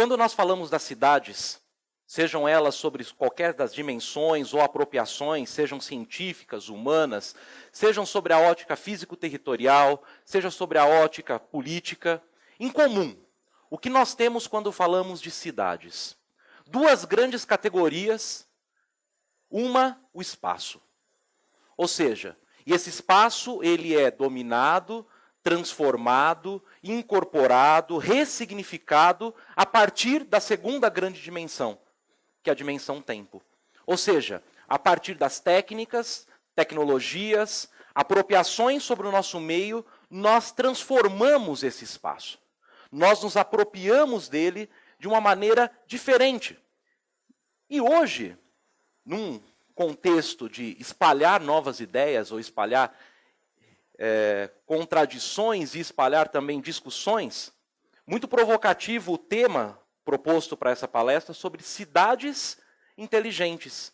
Quando nós falamos das cidades, sejam elas sobre qualquer das dimensões ou apropriações, sejam científicas, humanas, sejam sobre a ótica físico-territorial, seja sobre a ótica política, em comum, o que nós temos quando falamos de cidades? Duas grandes categorias, uma, o espaço. Ou seja, esse espaço ele é dominado, transformado, incorporado, ressignificado a partir da segunda grande dimensão, que é a dimensão tempo. Ou seja, a partir das técnicas, tecnologias, apropriações sobre o nosso meio, nós transformamos esse espaço. Nós nos apropriamos dele de uma maneira diferente. E hoje, num contexto de espalhar novas ideias ou espalhar contradições e espalhar também discussões, muito provocativo o tema proposto para essa palestra sobre cidades inteligentes.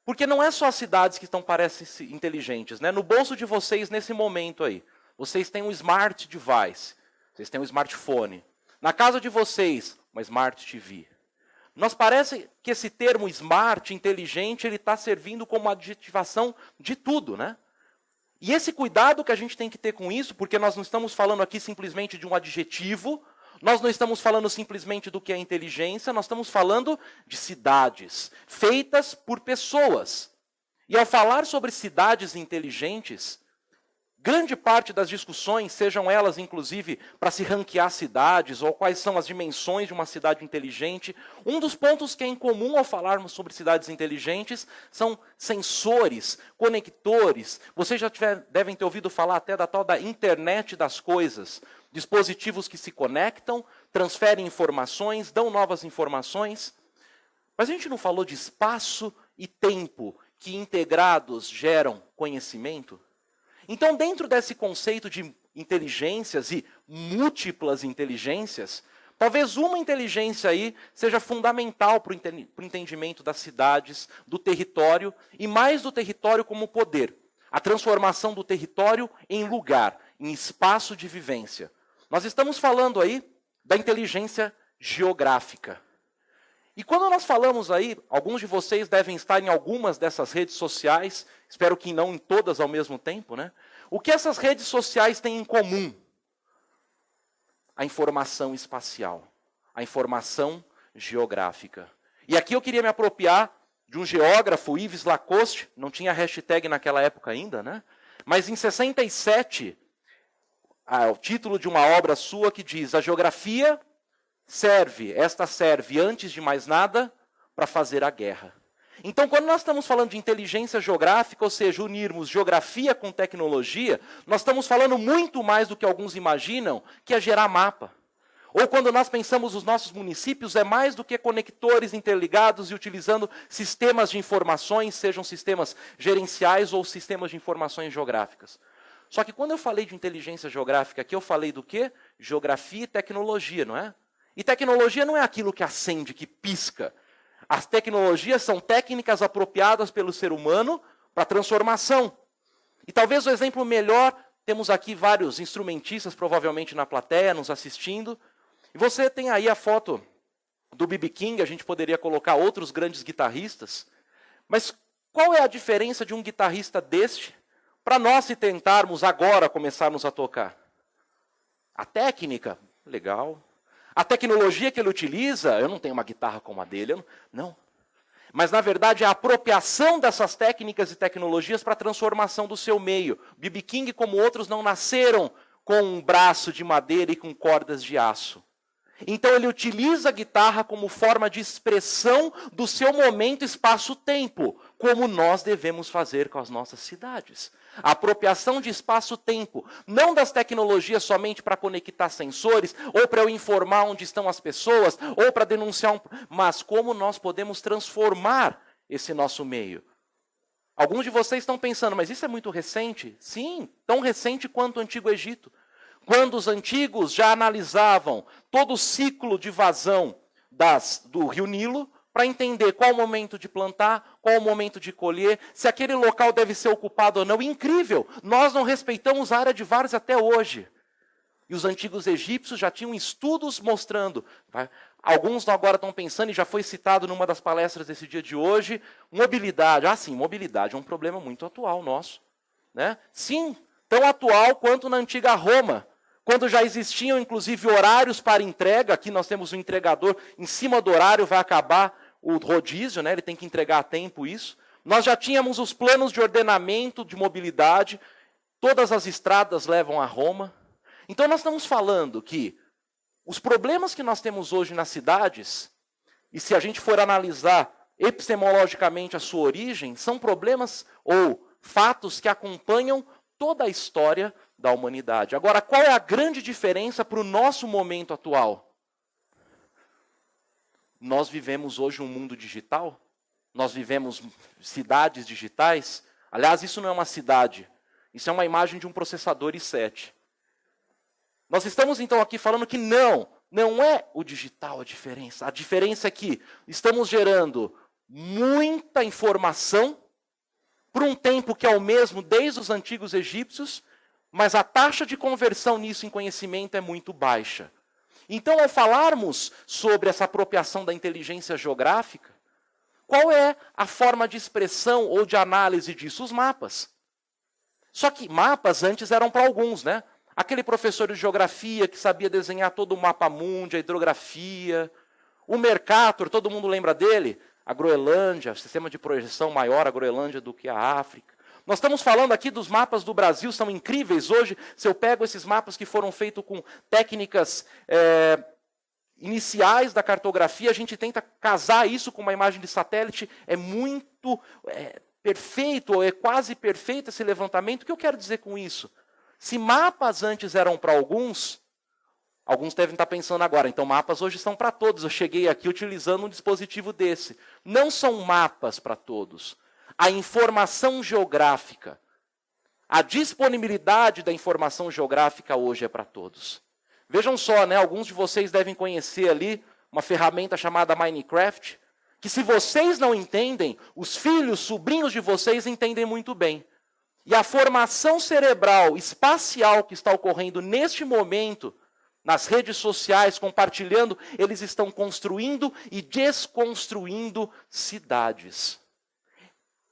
Porque não é só as cidades que parecem inteligentes, né? No bolso de vocês, nesse momento aí, vocês têm um smart device, vocês têm um smartphone. Na casa de vocês, uma smart TV. Nós parece que esse termo smart, inteligente, ele está servindo como adjetivação de tudo, né? E esse cuidado que a gente tem que ter com isso, porque nós não estamos falando aqui simplesmente de um adjetivo, nós não estamos falando simplesmente do que é inteligência, nós estamos falando de cidades, feitas por pessoas. E ao falar sobre cidades inteligentes, grande parte das discussões, sejam elas inclusive para se ranquear cidades, ou quais são as dimensões de uma cidade inteligente, um dos pontos que é em comum ao falarmos sobre cidades inteligentes são sensores, conectores. Vocês já devem ter ouvido falar até da tal da internet das coisas, dispositivos que se conectam, transferem informações, dão novas informações. Mas a gente não falou de espaço e tempo que integrados geram conhecimento? Então, dentro desse conceito de inteligências e múltiplas inteligências, talvez uma inteligência aí seja fundamental para o entendimento das cidades, do território, e mais do território como poder. A transformação do território em lugar, em espaço de vivência. Nós estamos falando aí da inteligência geográfica. E quando nós falamos aí, alguns de vocês devem estar em algumas dessas redes sociais, espero que não em todas ao mesmo tempo, né? O que essas redes sociais têm em comum? A informação espacial, a informação geográfica. E aqui eu queria me apropriar de um geógrafo, Yves Lacoste, não tinha hashtag naquela época ainda, né? Mas em 67, o título de uma obra sua que diz: a geografia serve, antes de mais nada, para fazer a guerra. Então, quando nós estamos falando de inteligência geográfica, ou seja, unirmos geografia com tecnologia, nós estamos falando muito mais do que alguns imaginam, que é gerar mapa. Ou quando nós pensamos os nossos municípios, é mais do que conectores interligados e utilizando sistemas de informações, sejam sistemas gerenciais ou sistemas de informações geográficas. Só que quando eu falei de inteligência geográfica aqui, eu falei do quê? Geografia e tecnologia, não é? E tecnologia não é aquilo que acende, que pisca. As tecnologias são técnicas apropriadas pelo ser humano para transformação. E talvez o exemplo melhor, temos aqui vários instrumentistas, provavelmente na plateia, nos assistindo. E você tem aí a foto do B.B. King, a gente poderia colocar outros grandes guitarristas. Mas qual é a diferença de um guitarrista deste para nós, se tentarmos agora começarmos a tocar? A técnica, legal. A tecnologia que ele utiliza, eu não tenho uma guitarra como a dele, não. Mas, na verdade, é a apropriação dessas técnicas e tecnologias para a transformação do seu meio. B.B. King, como outros, não nasceram com um braço de madeira e com cordas de aço. Então, ele utiliza a guitarra como forma de expressão do seu momento, espaço-tempo, como nós devemos fazer com as nossas cidades. A apropriação de espaço-tempo, não das tecnologias somente para conectar sensores, ou para eu informar onde estão as pessoas, ou para denunciar mas como nós podemos transformar esse nosso meio. Alguns de vocês estão pensando, mas isso é muito recente? Sim, tão recente quanto o Antigo Egito. Quando os antigos já analisavam todo o ciclo de vazão do rio Nilo, para entender qual o momento de plantar, qual o momento de colher, se aquele local deve ser ocupado ou não. Incrível! Nós não respeitamos a área de várzea até hoje. E os antigos egípcios já tinham estudos mostrando Alguns agora estão pensando, e já foi citado numa das palestras desse dia de hoje, mobilidade. Ah, sim, mobilidade é um problema muito atual nosso. Né? Sim, tão atual quanto na antiga Roma, quando já existiam, inclusive, horários para entrega. Aqui nós temos um entregador, em cima do horário vai acabar o rodízio, né? Ele tem que entregar a tempo isso. Nós já tínhamos os planos de ordenamento de mobilidade, todas as estradas levam a Roma. Então nós estamos falando que os problemas que nós temos hoje nas cidades, e se a gente for analisar epistemologicamente a sua origem, são problemas ou fatos que acompanham toda a história da humanidade. Agora, qual é a grande diferença para o nosso momento atual? Nós vivemos hoje um mundo digital, nós vivemos cidades digitais. Aliás, isso não é uma cidade, isso é uma imagem de um processador i7. Nós estamos então aqui falando que não é o digital a diferença. A diferença é que estamos gerando muita informação por um tempo que é o mesmo desde os antigos egípcios, mas a taxa de conversão nisso em conhecimento é muito baixa. Então, ao falarmos sobre essa apropriação da inteligência geográfica, qual é a forma de expressão ou de análise disso? Os mapas. Só que mapas antes eram para alguns, né? Aquele professor de geografia que sabia desenhar todo o mapa mundi, a hidrografia. O Mercator, todo mundo lembra dele? A Groenlândia, sistema de projeção maior a Groenlândia do que a África. Nós estamos falando aqui dos mapas do Brasil, são incríveis hoje. Se eu pego esses mapas que foram feitos com técnicas iniciais da cartografia, a gente tenta casar isso com uma imagem de satélite, é muito perfeito, ou é quase perfeito esse levantamento. O que eu quero dizer com isso? Se mapas antes eram para alguns devem estar pensando agora, então mapas hoje são para todos. Eu cheguei aqui utilizando um dispositivo desse. Não são mapas para todos. A informação geográfica, a disponibilidade da informação geográfica hoje é para todos. Vejam só, né, alguns de vocês devem conhecer ali uma ferramenta chamada Minecraft, que se vocês não entendem, os filhos, sobrinhos de vocês entendem muito bem. E a formação cerebral, espacial que está ocorrendo neste momento, nas redes sociais, compartilhando, eles estão construindo e desconstruindo cidades.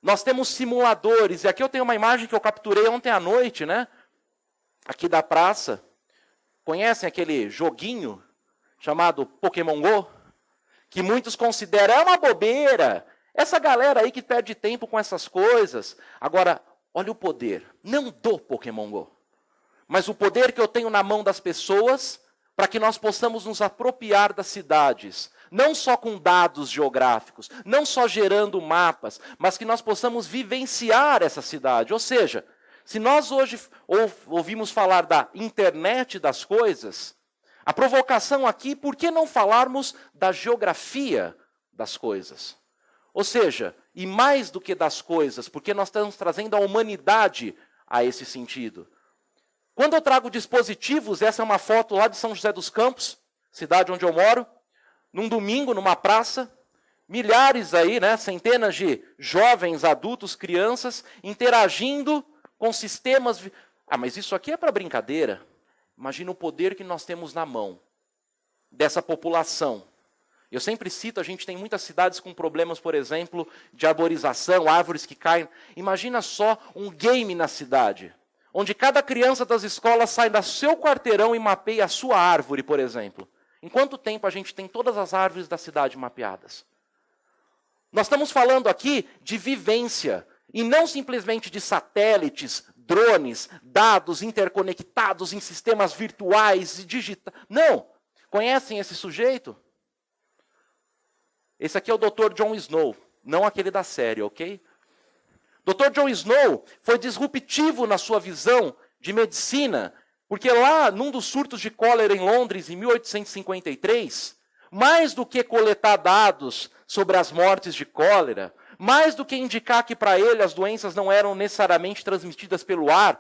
Nós temos simuladores, e aqui eu tenho uma imagem que eu capturei ontem à noite, né? Aqui da praça. Conhecem aquele joguinho chamado Pokémon Go? Que muitos consideram uma bobeira. Essa galera aí que perde tempo com essas coisas. Agora, olha o poder, não do Pokémon Go, mas o poder que eu tenho na mão das pessoas para que nós possamos nos apropriar das cidades. Não só com dados geográficos, não só gerando mapas, mas que nós possamos vivenciar essa cidade. Ou seja, se nós hoje ouvimos falar da internet das coisas, a provocação aqui, por que não falarmos da geografia das coisas? Ou seja, e mais do que das coisas, porque nós estamos trazendo a humanidade a esse sentido. Quando eu trago dispositivos, essa é uma foto lá de São José dos Campos, cidade onde eu moro, num domingo, numa praça, milhares aí, né, centenas de jovens, adultos, crianças, interagindo com sistemas... Ah, mas isso aqui é para brincadeira. Imagina o poder que nós temos na mão dessa população. Eu sempre cito, a gente tem muitas cidades com problemas, por exemplo, de arborização, árvores que caem. Imagina só um game na cidade, onde cada criança das escolas sai do seu quarteirão e mapeia a sua árvore, por exemplo. Em quanto tempo a gente tem todas as árvores da cidade mapeadas? Nós estamos falando aqui de vivência, e não simplesmente de satélites, drones, dados interconectados em sistemas virtuais e digitais. Não! Conhecem esse sujeito? Esse aqui é o Dr. Jon Snow, não aquele da série, ok? Dr. Jon Snow foi disruptivo na sua visão de medicina, porque lá, num dos surtos de cólera em Londres, em 1853, mais do que coletar dados sobre as mortes de cólera, mais do que indicar que para ele as doenças não eram necessariamente transmitidas pelo ar,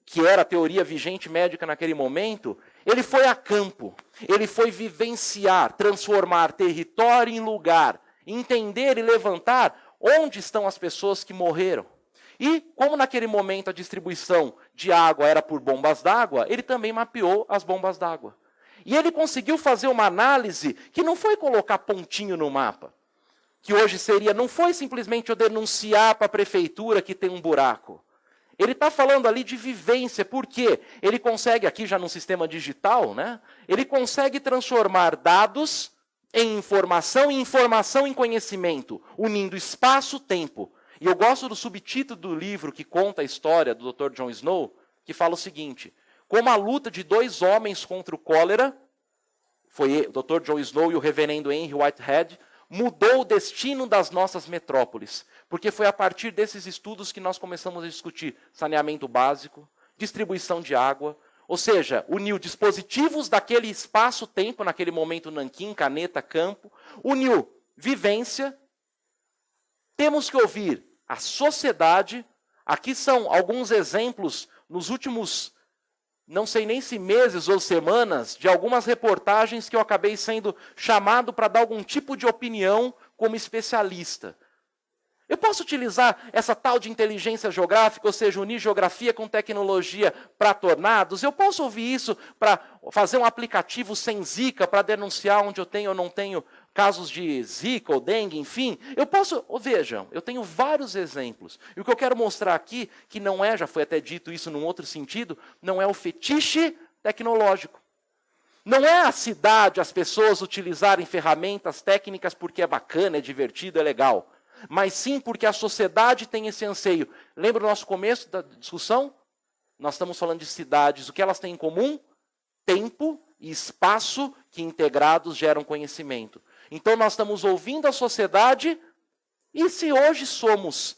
que era a teoria vigente médica naquele momento, ele foi a campo, ele foi vivenciar, transformar território em lugar, entender e levantar onde estão as pessoas que morreram. E, como naquele momento a distribuição de água era por bombas d'água, ele também mapeou as bombas d'água. E ele conseguiu fazer uma análise que não foi colocar pontinho no mapa, que hoje seria, não foi simplesmente eu denunciar para a prefeitura que tem um buraco. Ele está falando ali de vivência, porque ele consegue, aqui já num sistema digital, né, ele consegue transformar dados em informação e informação em conhecimento, unindo espaço-tempo. E eu gosto do subtítulo do livro que conta a história do Dr. John Snow, que fala o seguinte: como a luta de 2 homens contra o cólera, foi o Dr. John Snow e o reverendo Henry Whitehead, mudou o destino das nossas metrópoles. Porque foi a partir desses estudos que nós começamos a discutir saneamento básico, distribuição de água, ou seja, uniu dispositivos daquele espaço-tempo, naquele momento nanquim, caneta, campo, uniu vivência. Temos que ouvir a sociedade. Aqui são alguns exemplos nos últimos, não sei nem se meses ou semanas, de algumas reportagens que eu acabei sendo chamado para dar algum tipo de opinião como especialista. Eu posso utilizar essa tal de inteligência geográfica, ou seja, unir geografia com tecnologia para tornados? Eu posso ouvir isso para fazer um aplicativo sem Zika, para denunciar onde eu tenho ou não tenho casos de Zika ou dengue, enfim? Eu posso, vejam, eu tenho vários exemplos. E o que eu quero mostrar aqui, que não é, já foi até dito isso num outro sentido, não é o fetiche tecnológico. Não é a cidade, as pessoas utilizarem ferramentas técnicas porque é bacana, é divertido, é legal. Mas sim porque a sociedade tem esse anseio. Lembra do nosso começo da discussão? Nós estamos falando de cidades. O que elas têm em comum? Tempo e espaço que integrados geram conhecimento. Então nós estamos ouvindo a sociedade, e se hoje somos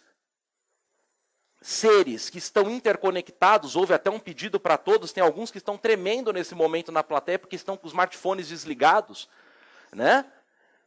seres que estão interconectados, houve até um pedido para todos, tem alguns que estão tremendo nesse momento na plateia porque estão com os smartphones desligados, né?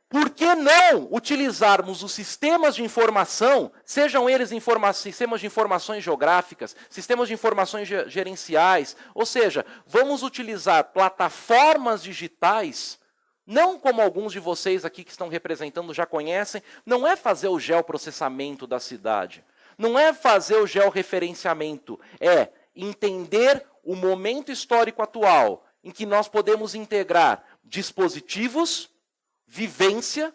Por que não utilizarmos os sistemas de informação, sejam eles sistemas de informações geográficas, sistemas de informações gerenciais, ou seja, vamos utilizar plataformas digitais, não como alguns de vocês aqui que estão representando já conhecem, não é fazer o geoprocessamento da cidade, não é fazer o georreferenciamento, é entender o momento histórico atual em que nós podemos integrar dispositivos, vivência,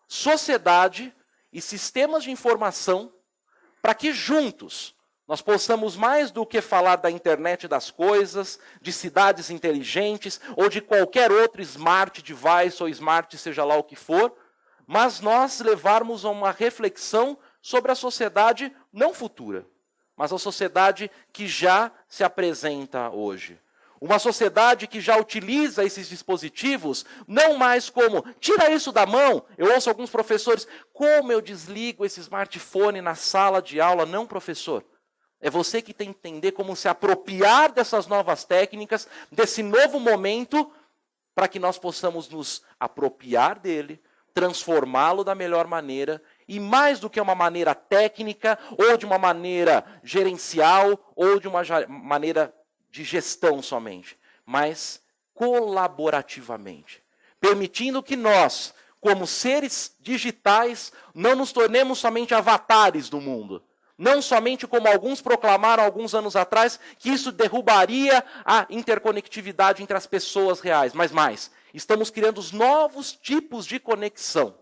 sociedade e sistemas de informação para que juntos nós possamos, mais do que falar da internet das coisas, de cidades inteligentes ou de qualquer outro smart device ou smart seja lá o que for, mas nós levarmos a uma reflexão sobre a sociedade não futura, mas a sociedade que já se apresenta hoje. Uma sociedade que já utiliza esses dispositivos, não mais como, tira isso da mão. Eu ouço alguns professores, como eu desligo esse smartphone na sala de aula? Não, professor. É você que tem que entender como se apropriar dessas novas técnicas, desse novo momento, para que nós possamos nos apropriar dele, transformá-lo da melhor maneira, e mais do que uma maneira técnica, ou de uma maneira gerencial, ou de uma maneira de gestão somente, mas colaborativamente, permitindo que nós, como seres digitais, não nos tornemos somente avatares do mundo, não somente como alguns proclamaram alguns anos atrás, que isso derrubaria a interconectividade entre as pessoas reais, mas mais, estamos criando os novos tipos de conexão,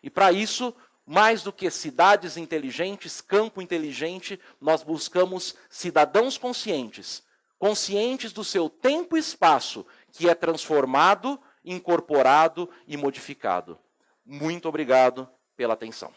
e para isso, mais do que cidades inteligentes, campo inteligente, nós buscamos cidadãos conscientes do seu tempo e espaço, que é transformado, incorporado e modificado. Muito obrigado pela atenção.